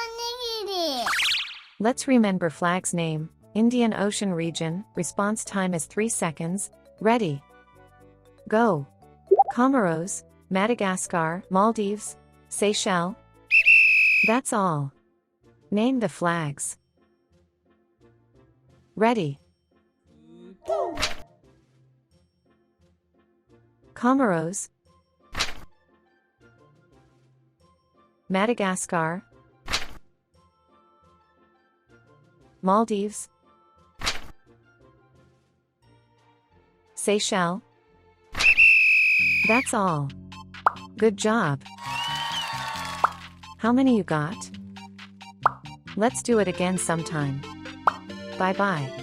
onigiri. Let's remember flag's name. Indian Ocean region. Response time is 3 seconds. Ready. Go. Comoros, Madagascar, Maldives, Seychelles. That's all. Name the flags. Ready. Comoros, Madagascar, Maldives, Seychelles. That's all. Good job. How many you got? Let's do it again sometime. Bye-bye.